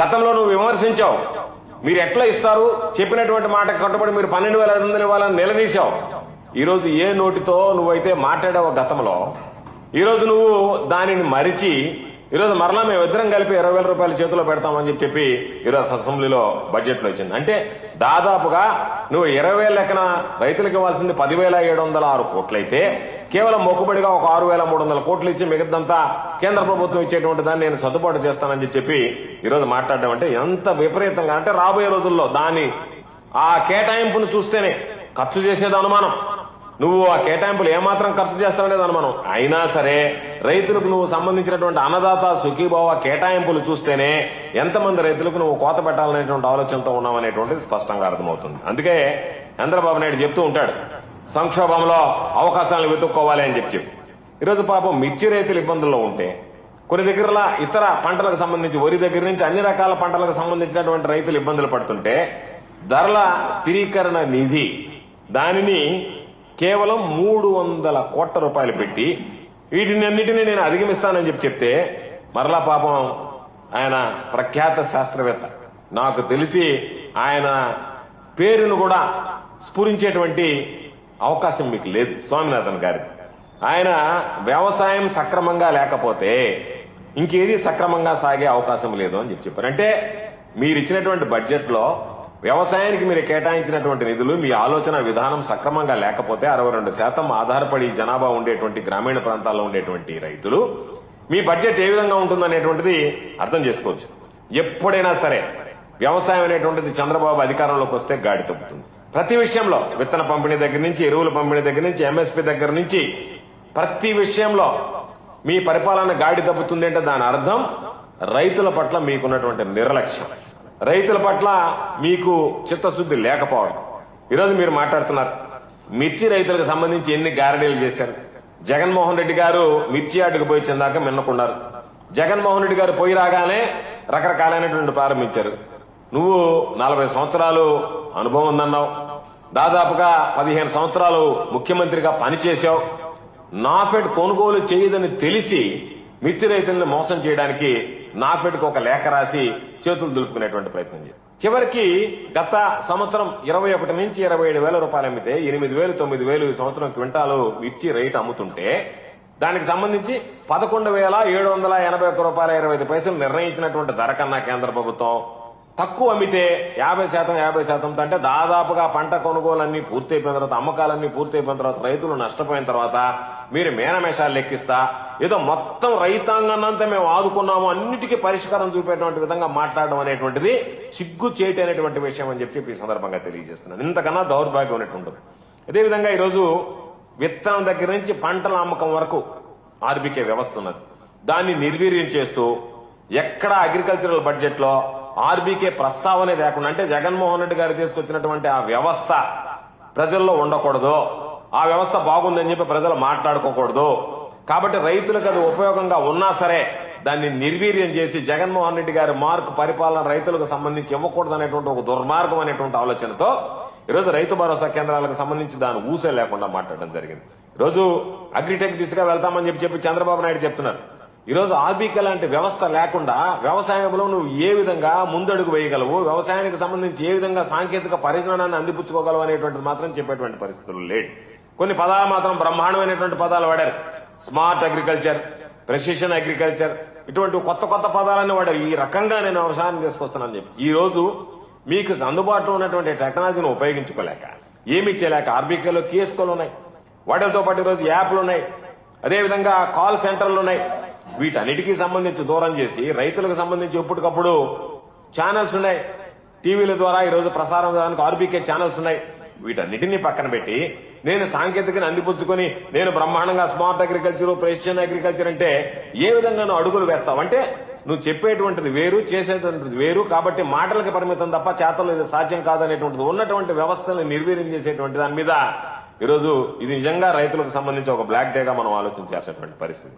గతంలో నువ్వు విమర్శించావు, మీరు ఎట్లా ఇస్తారు, చెప్పినటువంటి మాటకు కట్టుబడి మీరు 12,500 ఇవ్వాలని నిలదీశావు. ఈరోజు ఏ నోటితో నువ్వైతే మాట్లాడావో గతంలో, ఈరోజు నువ్వు దానిని మరిచి ఈరోజు మరలా మేము ఇద్దరం కలిపి 20,000 రూపాయలు చేతిలో పెడతామని చెప్పి ఈరోజు అసెంబ్లీలో బడ్జెట్లో వచ్చింది. అంటే దాదాపుగా నువ్వు 20,000 లెక్కన రైతులకు ఇవ్వాల్సింది 10,706 కోట్లయితే కేవలం మొక్కుబడిగా ఒక 6,300 కోట్లు ఇచ్చి మిగతాంతా కేంద్ర ప్రభుత్వం ఇచ్చేటువంటి దాన్ని నేను సర్దుబాటు చేస్తానని చెప్పి ఈరోజు మాట్లాడడం అంటే ఎంత విపరీతంగా. అంటే రాబోయే రోజుల్లో దాని ఆ కేటాయింపును చూస్తేనే ఖర్చు చేసేది అనుమానం. నువ్వు ఆ కేటాయింపులు ఏమాత్రం ఖర్చు చేస్తావనేది అనుమానం. అయినా సరే రైతులకు నువ్వు సంబంధించినటువంటి అన్నదాత సుఖీభావ కేటాయింపులు చూస్తేనే ఎంతమంది రైతులకు నువ్వు కోత పెట్టాలనేటువంటి ఆలోచనతో ఉన్నావనేటువంటిది స్పష్టంగా అర్థమవుతుంది. అందుకే చంద్రబాబు నాయుడు చెప్తూ ఉంటాడు, సంక్షోభంలో అవకాశాలను వెతుక్కోవాలి అని చెప్పి. ఈరోజు పాపం మిర్చి రైతులు ఇబ్బందుల్లో ఉంటే, కొన్ని దగ్గరలా ఇతర పంటలకు సంబంధించి వరి దగ్గర నుంచి అన్ని రకాల పంటలకు సంబంధించినటువంటి రైతులు ఇబ్బందులు పడుతుంటే ధరల స్థిరీకరణ నిధి దానిని కేవలం 300 కోట్ల రూపాయలు పెట్టి వీటినన్నిటినీ నేను అధిగమిస్తానని చెప్తే మరలా పాపం ఆయన ప్రఖ్యాత శాస్త్రవేత్త, నాకు తెలిసి ఆయన పేరును కూడా స్ఫురించేటువంటి అవకాశం మీకు లేదు స్వామినాథన్ గారి. ఆయన వ్యవసాయం సక్రమంగా లేకపోతే ఇంకేది సక్రమంగా సాగే అవకాశం లేదు అని చెప్పారు. అంటే మీరు ఇచ్చినటువంటి బడ్జెట్ లో వ్యవసాయానికి మీరు కేటాయించినటువంటి నిధులు, మీ ఆలోచన విధానం సక్రమంగా లేకపోతే 62% ఆధారపడి జనాభా ఉండేటువంటి గ్రామీణ ప్రాంతాల్లో ఉండేటువంటి రైతులు మీ బడ్జెట్ ఏ విధంగా ఉంటుందనేటువంటిది అర్థం చేసుకోవచ్చు. ఎప్పుడైనా సరే వ్యవసాయం అనేటువంటిది చంద్రబాబు అధికారంలోకి వస్తే గాడి తప్పుతుంది. ప్రతి విషయంలో విత్తన పంపిణీ దగ్గర నుంచి, ఎరువుల పంపిణీ దగ్గర నుంచి, ఎంఎస్పీ దగ్గర నుంచి ప్రతి విషయంలో మీ పరిపాలన గాడి తప్పుతుంది. అంటే దాని అర్థం రైతుల పట్ల మీకున్నటువంటి నిర్లక్ష్యం, రైతుల పట్ల మీకు చిత్తశుద్ధి లేకపోవడం. ఈరోజు మీరు మాట్లాడుతున్నారు మిర్చి రైతులకు సంబంధించి ఎన్ని గ్యారంటీలు చేశారు. జగన్మోహన్ రెడ్డి గారు మిర్చి యార్డుకు పోయి చెందాక మిన్నకున్నారు. జగన్మోహన్ రెడ్డి గారు పోయి రాగానే రకరకాలైనటువంటి ప్రారంభించారు. నువ్వు 40 సంవత్సరాలు అనుభవం ఉందన్నావు, దాదాపుగా 15 సంవత్సరాలు ముఖ్యమంత్రిగా పనిచేశావు. నాఫెడ్ కొనుగోలు చేయదని తెలిసి మిర్చి రైతులను మోసం చేయడానికి నాఫెడ్కి ఒక లేఖ రాసి చేతులు దులుపుకునేటువంటి ప్రయత్నం చేయాలి. చివరికి గత సంవత్సరం 21 నుంచి 27,000 రూపాయలు అమ్మితే 8,000, 9,000 ఈ సంవత్సరం క్వింటాలు మిర్చి రైతు అమ్ముతుంటే దానికి సంబంధించి 11,781 రూపాయల 25 నిర్ణయించినటువంటి ధర కన్నా కేంద్ర ప్రభుత్వం తక్కువ అమ్మితే 50% అంటే దాదాపుగా పంట కొనుగోలన్నీ పూర్తయిపోయిన తర్వాత, అమ్మకాలన్నీ పూర్తయిపోయిన తర్వాత, రైతులు నష్టపోయిన తర్వాత మీరు మేనమేషాలు లెక్కిస్తా ఏదో మొత్తం రైతాంగాన్నంతా మేము ఆదుకున్నాము, అన్నిటికీ పరిష్కారం చూపేటువంటి విధంగా మాట్లాడడం అనేటువంటిది సిగ్గు చేయటి అనేటువంటి విషయం అని చెప్పి ఈ సందర్భంగా తెలియజేస్తున్నాను. ఇంతకన్నా దౌర్భాగ్యం అనేటువంటి. అదేవిధంగా ఈరోజు విత్తనం దగ్గర నుంచి పంటల అమ్మకం వరకు ఆర్బీకే వ్యవస్థ ఉన్నది. దాన్ని నిర్వీర్యం చేస్తూ ఎక్కడ అగ్రికల్చరల్ బడ్జెట్ లో ఆర్బీకే ప్రస్తావనే లేకుండా, అంటే జగన్మోహన్ రెడ్డి గారు తీసుకొచ్చినటువంటి ఆ వ్యవస్థ ప్రజల్లో ఉండకూడదు, ఆ వ్యవస్థ బాగుందని చెప్పి ప్రజలు మాట్లాడుకోకూడదు. కాబట్టి రైతులకు అది ఉపయోగంగా ఉన్నా సరే దాన్ని నిర్వీర్యం చేసి జగన్మోహన్ రెడ్డి గారి మార్కు పరిపాలన రైతులకు సంబంధించి ఇవ్వకూడదు అనేటువంటి ఒక దుర్మార్గం అనేటువంటి ఆలోచనతో ఈరోజు రైతు భరోసా కేంద్రాలకు సంబంధించి దాని ఊసే లేకుండా మాట్లాడడం జరిగింది. ఈరోజు అగ్రిటెక్ దిశగా వెళ్తామని చెప్పి చంద్రబాబు నాయుడు చెప్తున్నారు. ఈరోజు ఆర్బీకే లాంటి వ్యవస్థ లేకుండా వ్యవసాయంలో నువ్వు ఏ విధంగా ముందడుగు వేయగలవు, వ్యవసాయానికి సంబంధించి ఏ విధంగా సాంకేతిక పరిజ్ఞానాన్ని అందిపుచ్చుకోగలవు అనేటువంటిది మాత్రం చెప్పేటువంటి పరిస్థితులు లేడు. కొన్ని పదాలు మాత్రం బ్రహ్మాండమైనటువంటి పదాలు వాడారు. స్మార్ట్ అగ్రికల్చర్, ప్రెసిషన్ అగ్రికల్చర్, ఇటువంటి కొత్త కొత్త పదాలన్నీ వాడారు. ఈ రకంగా నేను వ్యవసాయాన్ని తీసుకొస్తానని చెప్పి ఈ రోజు మీకు అందుబాటులో ఉన్నటువంటి టెక్నాలజీని ఉపయోగించుకోలేక, ఏమీ చేయలేక ఆర్బీకేలో కేసుకోలు ఉన్నాయి, వాటితో పాటు ఈరోజు యాప్లు ఉన్నాయి, అదేవిధంగా కాల్ సెంటర్లు ఉన్నాయి. వీటన్నిటికీ సంబంధించి దూరం చేసి రైతులకు సంబంధించి ఎప్పటికప్పుడు ఛానల్స్ ఉన్నాయి, టీవీల ద్వారా ఈరోజు ప్రసారం చేయడానికి ఆర్బీకే ఛానల్స్ ఉన్నాయి. వీటన్నిటినీ పక్కన పెట్టి నేను సాంకేతికను అందిపుచ్చుకొని నేను బ్రహ్మాండంగా స్మార్ట్ అగ్రికల్చర్, ప్రెసిషన్ అగ్రికల్చర్ అంటే ఏ విధంగా నువ్వు అడుగులు వేస్తావంటే నువ్వు చెప్పేటువంటిది వేరు, చేసేటువంటిది వేరు. కాబట్టి మాటలకి పరిమితం తప్ప చేతలు ఇది సాధ్యం కాదనేటువంటిది ఉన్నటువంటి వ్యవస్థలను నిర్వీర్యం చేసేటువంటి దాని మీద ఈరోజు ఇది నిజంగా రైతులకు సంబంధించి ఒక బ్లాక్ డేగా మనం ఆలోచన చేసేటువంటి పరిస్థితి.